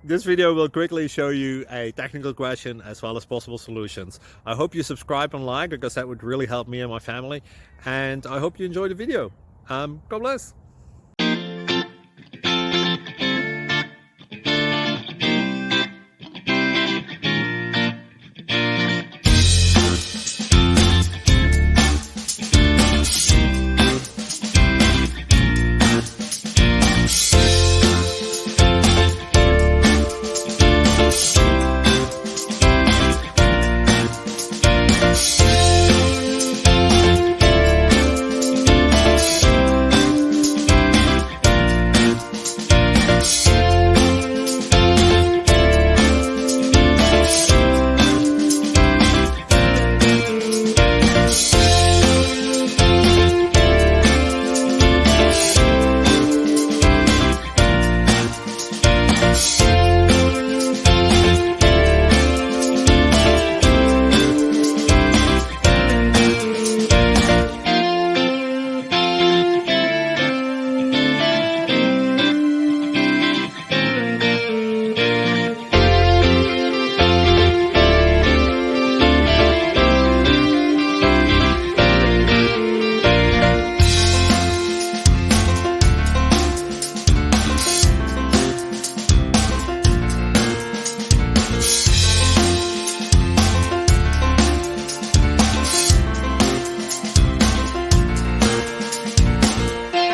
This video will quickly show you a technical question as well as possible solutions. I hope you subscribe and like because that would really help me and my family. And I hope you enjoy the video. God bless.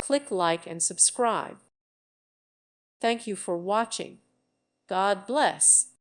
Click like and subscribe. Thank you for watching. God bless.